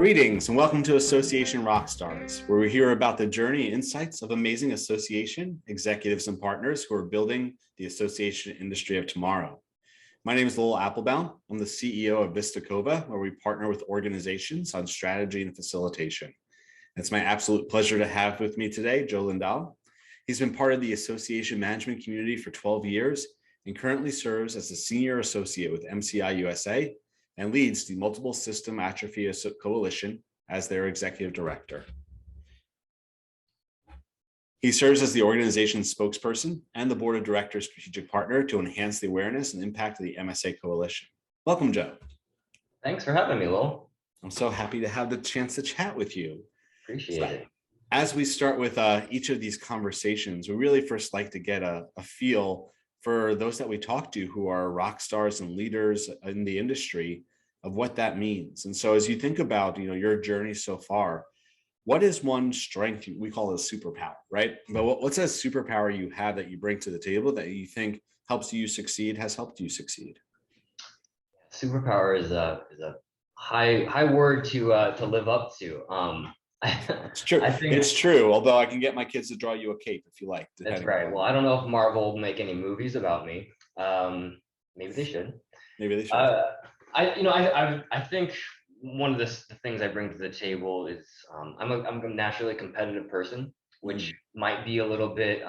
Greetings and welcome to Association Rockstars, where we hear about the journey and insights of amazing association executives and partners who are building the association industry of tomorrow. My name is Lowell Aplebaum. I'm the CEO of Vista Cova, where we partner with organizations on strategy and facilitation. It's my absolute pleasure to have with me today Joe Lindahl. He's been part of the association management community for 12 years and currently serves as a senior associate with MCI-USA and leads the Multiple System Atrophy Coalition as their executive director. He serves as the organization's spokesperson and the board of directors strategic partner to enhance the awareness and impact of the MSA Coalition. Welcome, Joe. Thanks for having me, Lowell. I'm so happy to have the chance to chat with you. Appreciate it. As we start with each of these conversations, we really first like to get a feel for those that we talk to who are rock stars and leaders in the industry of what that means. And so as you think about your journey so far, what is one strength we call a superpower, right? But what's a superpower you have that you bring to the table that you think helps you succeed, has helped you succeed? Superpower is a high word to live up to. It's true. It's true. Although I can get my kids to draw you a cape if you like. That's right. Well, I don't know if Marvel will make any movies about me. Maybe they should. Maybe they should. I think one of the things I bring to the table is I'm a naturally competitive person, which might be a little bit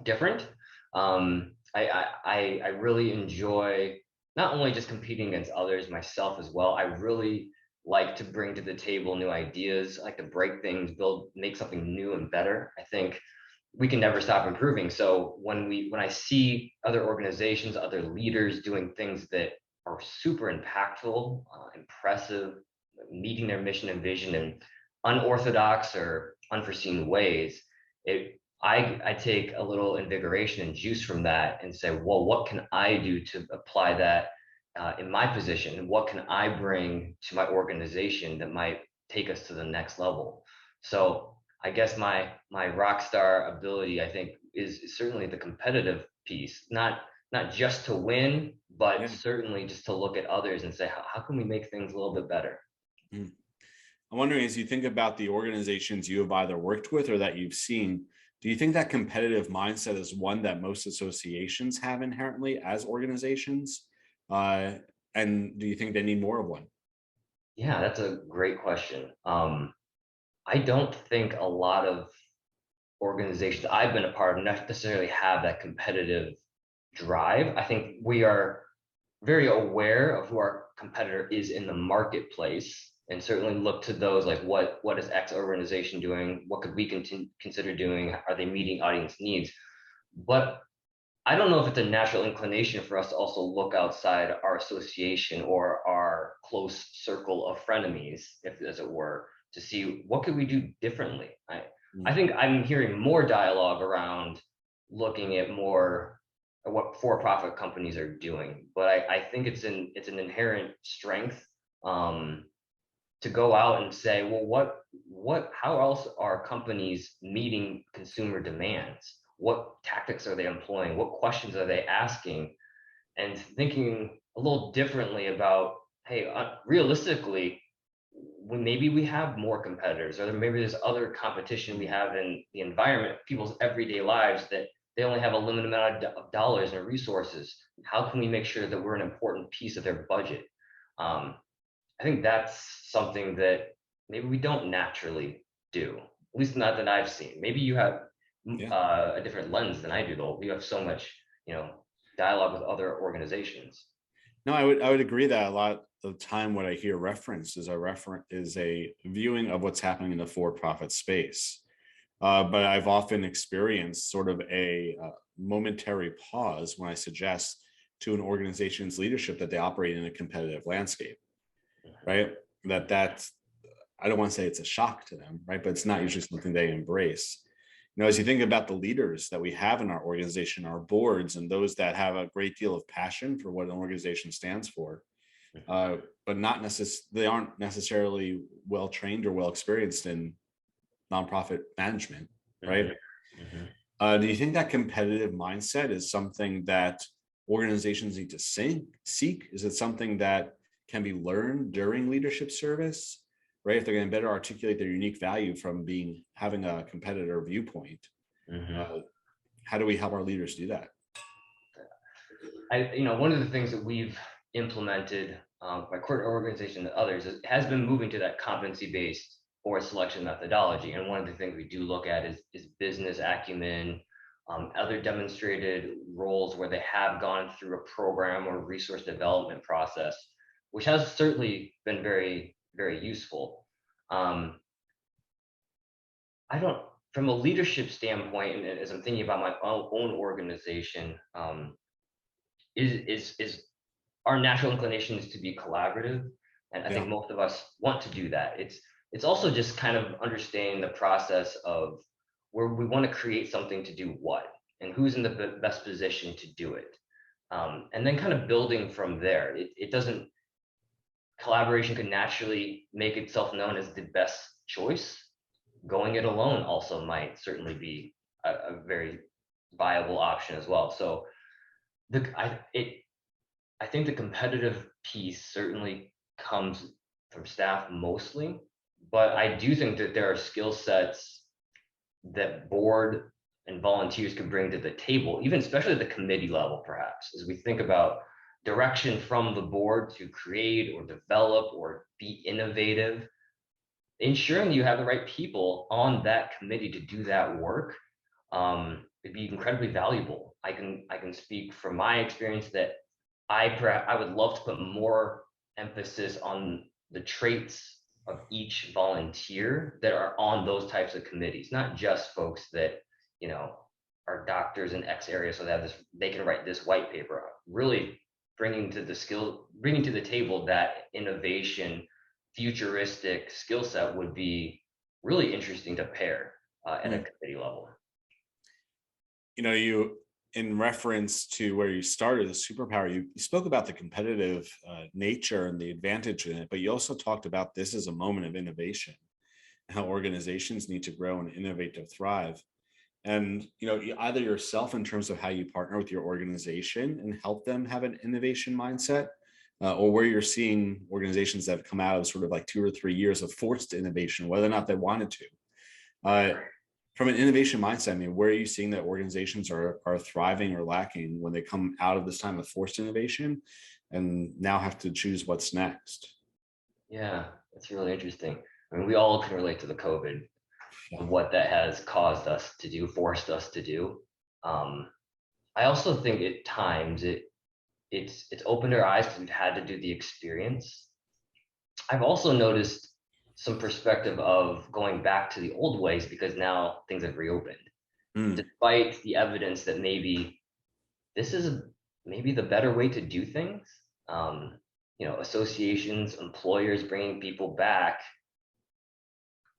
different. I really enjoy not only just competing against others, myself as well. I really like to bring to the table new ideas. I like to break things, make something new and better. I think we can never stop improving. So when I see other organizations, other leaders doing things that are super impactful, impressive, meeting their mission and vision in unorthodox or unforeseen ways, I take a little invigoration and juice from that and say, well, what can I do to apply that in my position? And what can I bring to my organization that might take us to the next level? So I guess my rock star ability, I think, is certainly the competitive piece, not just to win, but certainly just to look at others and say, how can we make things a little bit better? I'm wondering, as you think about the organizations you have either worked with or that you've seen, do you think that competitive mindset is one that most associations have inherently as organizations? And do you think they need more of one? Yeah, that's a great question. I don't think a lot of organizations I've been a part of necessarily have that competitive drive. I think we are very aware of who our competitor is in the marketplace and certainly look to those like what is X organization doing? What could we consider doing? Are they meeting audience needs? But I don't know if it's a natural inclination for us to also look outside our association or our close circle of frenemies, if as it were, to see what could we do differently. I think I'm hearing more dialogue around looking at more what for-profit companies are doing, but I think it's an inherent strength to go out and say, well, how else are companies meeting consumer demands? What tactics are they employing? What questions are they asking? And thinking a little differently about, hey, realistically, maybe we have more competitors, or maybe there's other competition we have in the environment, people's everyday lives, that they only have a limited amount of dollars and resources. How can we make sure that we're an important piece of their budget? I think that's something that maybe we don't naturally do, at least not that I've seen. Maybe you have a different lens than I do, though. We have so much, dialogue with other organizations. No, I would agree that a lot of the time what I hear referenced is a viewing of what's happening in the for-profit space. But I've often experienced sort of a momentary pause when I suggest to an organization's leadership that they operate in a competitive landscape, right? That's I don't want to say it's a shock to them, right? But it's not usually something they embrace. As you think about the leaders that we have in our organization, our boards, and those that have a great deal of passion for what an organization stands for, but they aren't necessarily well trained or well experienced in nonprofit management, right? Do you think that competitive mindset is something that organizations need to seek? Is it something that can be learned during leadership service? right? If they're going to better articulate their unique value from having a competitor viewpoint, how do we help our leaders do that? One of the things that we've implemented, my core organization and others, has been moving to that competency-based board selection methodology. And one of the things we do look at is business acumen, other demonstrated roles where they have gone through a program or resource development process, which has certainly been very, very useful. From a leadership standpoint, and as I'm thinking about my own organization, is our natural inclination is to be collaborative, and I think most of us want to do that. It's also just kind of understanding the process of where we want to create something to do what, and who's in the best position to do it, and then kind of building from there. Collaboration can naturally make itself known as the best choice. Going it alone also might certainly be a very viable option as well. So I think the competitive piece certainly comes from staff mostly, but I do think that there are skill sets that board and volunteers can bring to the table, even especially at the committee level, perhaps, as we think about direction from the board to create or develop or be innovative. Ensuring you have the right people on that committee to do that work would be incredibly valuable. I can speak from my experience that I would love to put more emphasis on the traits of each volunteer that are on those types of committees, not just folks that are doctors in X area, so they can write this white paper. Really bringing to the table that innovation, futuristic skill set would be really interesting to pair at a committee level. You, in reference to where you started, the superpower, you spoke about the competitive nature and the advantage in it, but you also talked about this as a moment of innovation, how organizations need to grow and innovate to thrive. And either yourself in terms of how you partner with your organization and help them have an innovation mindset, or where you're seeing organizations that have come out of sort of like 2 or 3 years of forced innovation, whether or not they wanted to. From an innovation mindset, I mean, where are you seeing that organizations are thriving or lacking when they come out of this time of forced innovation and now have to choose what's next? Yeah, that's really interesting. I mean, we all can relate to the COVID and what that has caused us to do, forced us to do. I also think at times it's opened our eyes because we've had to do the experience. I've also noticed some perspective of going back to the old ways because now things have reopened, despite the evidence that maybe this is maybe the better way to do things. Associations, employers bringing people back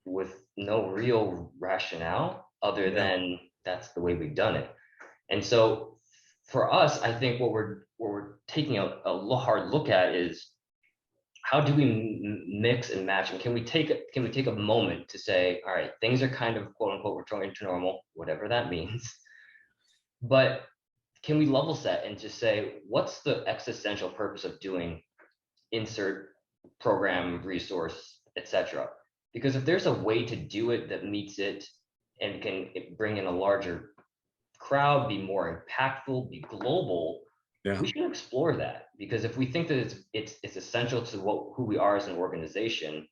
with no real rationale other than that's the way we've done it. And so for us, I think what we're taking a hard look at is how do we mix and match, and can we take a moment to say, all right, things are kind of quote unquote returning to normal, whatever that means, but can we level set and just say, what's the existential purpose of doing insert program, resource, etc.? Because if there's a way to do it that meets it and can bring in a larger crowd, be more impactful, be global, we should explore that. Because if we think that it's essential to who we are as an organization,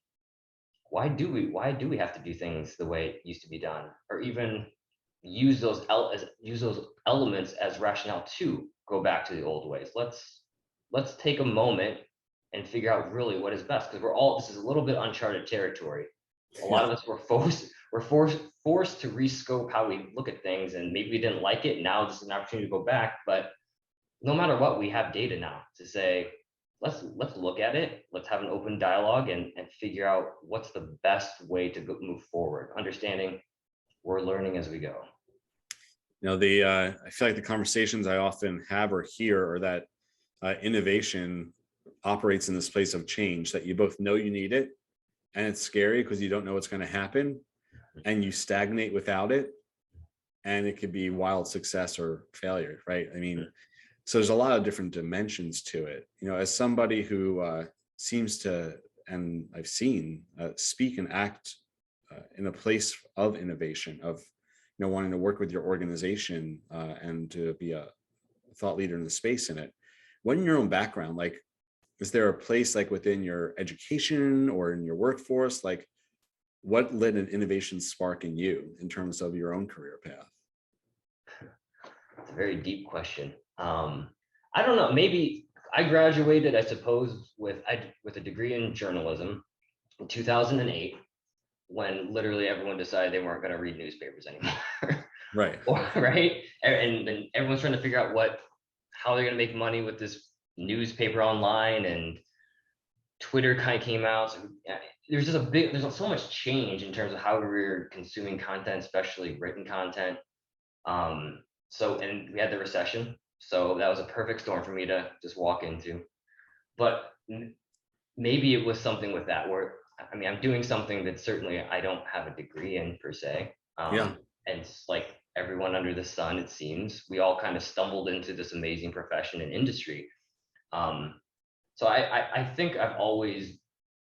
why do we have to do things the way it used to be done, or even use those elements as rationale to go back to the old ways? Let's take a moment and figure out really what is best, because this is a little bit uncharted territory. A lot of us were forced to rescope how we look at things, and maybe we didn't like it. Now this is an opportunity to go back, but no matter what, we have data now to say, let's look at it. Let's have an open dialogue and figure out what's the best way to move forward. Understanding we're learning as we go. I feel like the conversations I often have or hear are that innovation operates in this place of change, that you both know you need it, and it's scary because you don't know what's going to happen, and you stagnate without it, and it could be wild success or failure, right? I mean, so there's a lot of different dimensions to it. As somebody who seems to and I've seen speak and act in a place of innovation, of wanting to work with your organization and to be a thought leader in the space in it. What in your own background, like, is there a place like within your education or in your workforce, like what lit an innovation spark in you in terms of your own career path? It's a very deep question. I don't know. Maybe I graduated, I suppose, with a degree in journalism in 2008, when literally everyone decided they weren't going to read newspapers anymore. Right. Right. And then everyone's trying to figure out how they're going to make money with this newspaper online, and Twitter kind of came out. So there's so much change in terms of how we're consuming content, especially written content. And we had the recession, so that was a perfect storm for me to just walk into. But maybe it was something with that, where I mean, I'm doing something that certainly I don't have a degree in per se. And it's like everyone under the sun, it seems, we all kind of stumbled into this amazing profession and industry. So I think I've always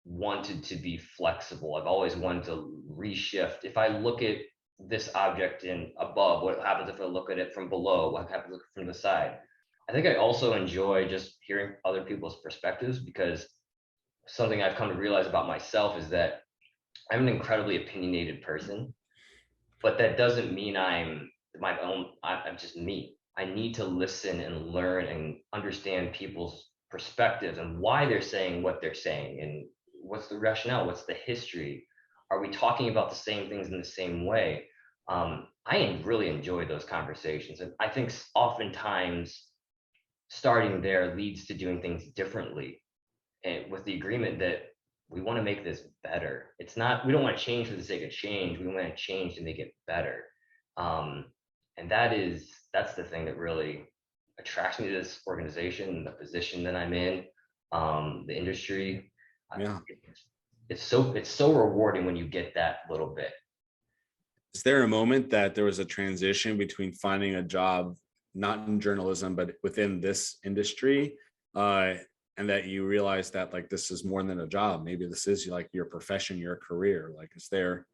wanted to be flexible. I've always wanted to reshift. If I look at this object in above, what happens if I look at it from below? What happens from the side? I think I also enjoy just hearing other people's perspectives, because something I've come to realize about myself is that I'm an incredibly opinionated person, but that doesn't mean I'm just me. I need to listen and learn and understand people's perspectives and why they're saying what they're saying, and what's the rationale, what's the history. Are we talking about the same things in the same way? I really enjoy those conversations. And I think oftentimes starting there leads to doing things differently, and with the agreement that we want to make this better. We don't want to change for the sake of change. We want to change to make it better. And that's the thing that really attracts me to this organization, the position that I'm in, the industry. Yeah. It's so rewarding when you get that little bit. Is there a moment that there was a transition between finding a job, not in journalism, but within this industry, and that you realized that like this is more than a job? Maybe this is like your profession, your career. Like, is there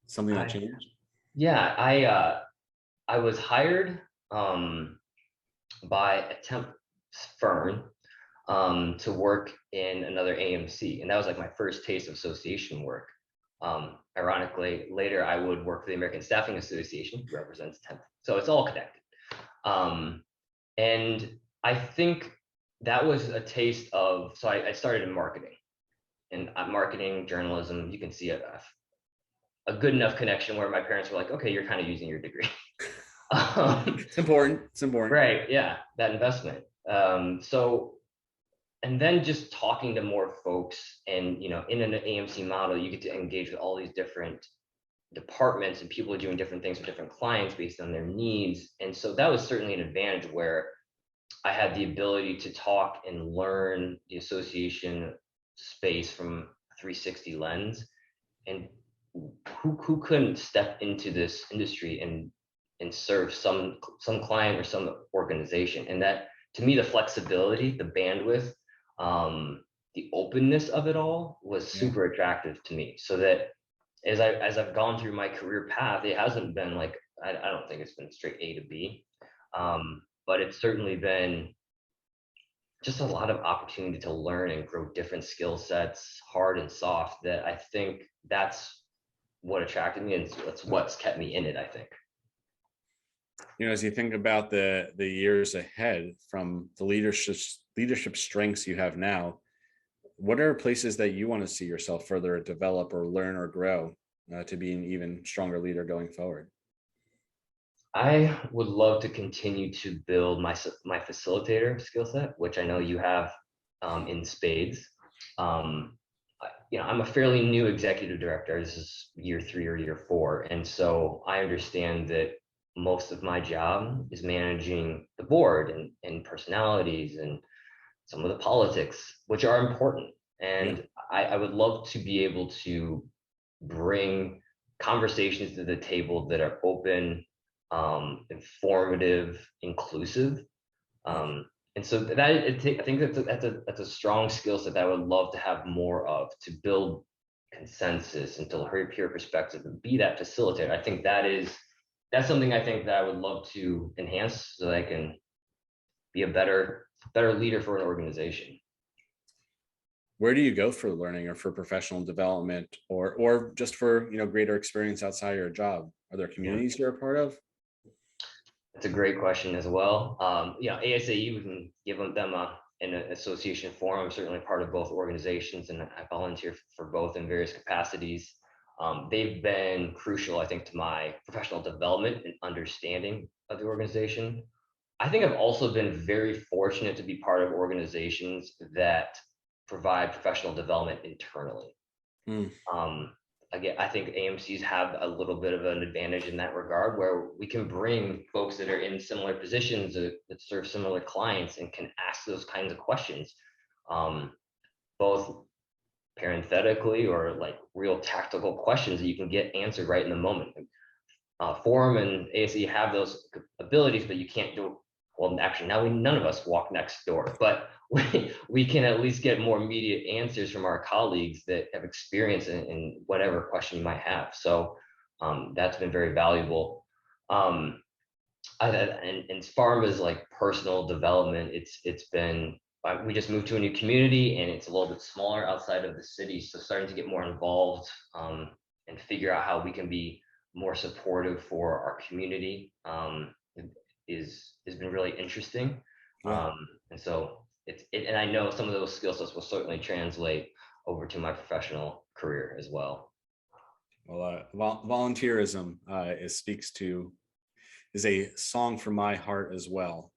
something that changed? Yeah, I was hired by a temp firm to work in another AMC, and that was like my first taste of association work. Ironically, later I would work for the American Staffing Association, who represents temp. So it's all connected. And I think that was a taste of, so I started in marketing, and marketing, journalism, you can see a good enough connection where my parents were like, okay, you're kind of using your degree. It's important. Right, yeah, that investment. And then just talking to more folks, and in an AMC model, you get to engage with all these different departments, and people are doing different things for different clients based on their needs. And so that was certainly an advantage, where I had the ability to talk and learn the association space from a 360 lens. And who couldn't step into this industry and serve some client or some organization? And that, to me, the flexibility, the bandwidth, the openness of it all was super attractive to me. So that as I've gone through my career path, it hasn't been like, I don't think it's been straight A to B, but it's certainly been just a lot of opportunity to learn and grow different skill sets, hard and soft, that I think that's what attracted me, and that's what's kept me in it, I think. As you think about the years ahead, from the leadership strengths you have now, what are places that you want to see yourself further develop or learn or grow to be an even stronger leader going forward? I would love to continue to build my facilitator skill set, which I know you have in spades. I'm a fairly new executive director. This is year 3 or year 4. And so I understand that most of my job is managing the board and personalities and some of the politics, which are important. And I would love to be able to bring conversations to the table that are open, informative, inclusive. And And so I think that's a strong skill set that I would love to have more of, to build consensus and to hear peer perspective and be that facilitator. I think that's something I think that I would love to enhance so that I can be a better leader for an organization. Where do you go for learning or for professional development, or just for, greater experience outside your job? Are there communities you're a part of? That's a great question as well. ASAE, we can give them an association forum. I'm certainly part of both organizations, and I volunteer for both in various capacities. They've been crucial, I think, to my professional development and understanding of the organization. I think I've also been very fortunate to be part of organizations that provide professional development internally. Again, I think AMCs have a little bit of an advantage in that regard, where we can bring folks that are in similar positions that serve similar clients and can ask those kinds of questions, both parenthetically or like real tactical questions that you can get answered right in the moment. Forum and ASE have those abilities, but you can't do, well, actually now none of us walk next door, but we can at least get more immediate answers from our colleagues that have experience in whatever question you might have. So that's been very valuable. And as far as like personal development, it's been, we just moved to a new community and it's a little bit smaller outside of the city. So starting to get more involved and figure out how we can be more supportive for our community has been really interesting. Yeah. And so and I know some of those skill sets will certainly translate over to my professional career as well. Well, volunteerism is a song from my heart as well.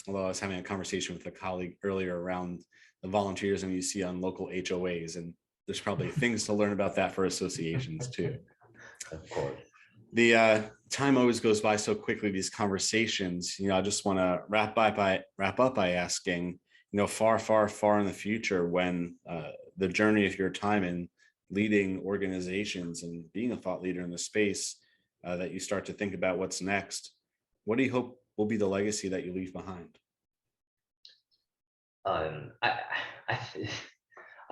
Although I was having a conversation with a colleague earlier around the volunteerism you see on local HOAs, and there's probably things to learn about that for associations too. Of course. The time always goes by so quickly, these conversations. I just want to wrap up by asking, far, far, far in the future, when the journey of your time in leading organizations and being a thought leader in the space, that you start to think about what's next, what do you hope will be the legacy that you leave behind? I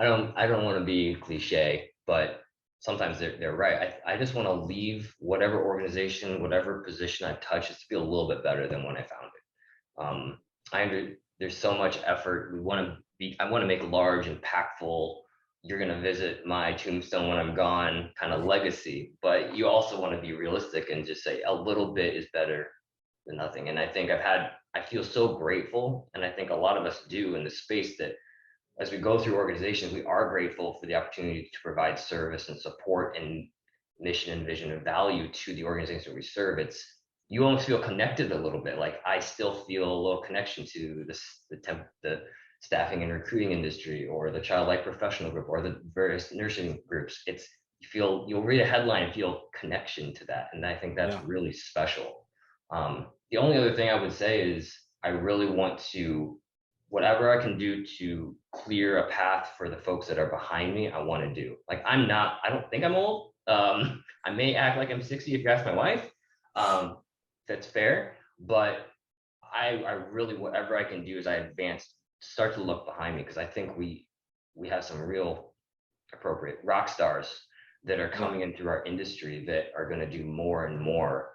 don't want to be cliche, but sometimes they're right. I just want to leave whatever organization, whatever position I've touched, just to feel a little bit better than when I found it. There's so much effort. I want to make large, impactful, you're going to visit my tombstone when I'm gone kind of legacy, but you also want to be realistic and just say a little bit is better than nothing. And I think I feel so grateful. And I think a lot of us do in the space, that as we go through organizations, we are grateful for the opportunity to provide service and support and mission and vision and value to the organization we serve. You almost feel connected a little bit. Like I still feel a little connection to the staffing and recruiting industry, or the child life professional group, or the various nursing groups. You'll read a headline and feel connection to that. And I think that's really special. The only other thing I would say is I really want to, whatever I can do to clear a path for the folks that are behind me, I want to do. Like I don't think I'm old. I may act like I'm 60 if you ask my wife. That's fair. But I really, whatever I can do as I start to look behind me, because I think we have some real appropriate rock stars that are coming in through our industry that are going to do more and more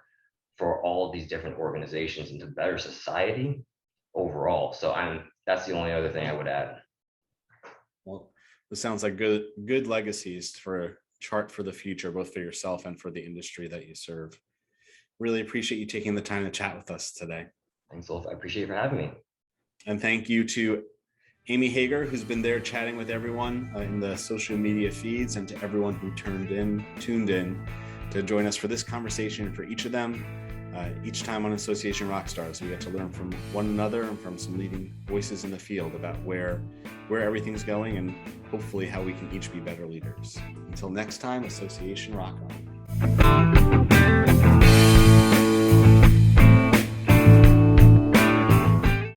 for all of these different organizations and to better society overall. So that's the only other thing I would add. Well, this sounds like good legacies for chart for the future, both for yourself and for the industry that you serve. Really appreciate you taking the time to chat with us today. Thanks, Wolf. I appreciate you for having me. And thank you to Amy Hager, who's been there chatting with everyone in the social media feeds, and to everyone who tuned in to join us for this conversation. And for each of them, each time on Association Rockstars, we get to learn from one another and from some leading voices in the field about where everything's going, and hopefully how we can each be better leaders. Until next time, Association Rock On.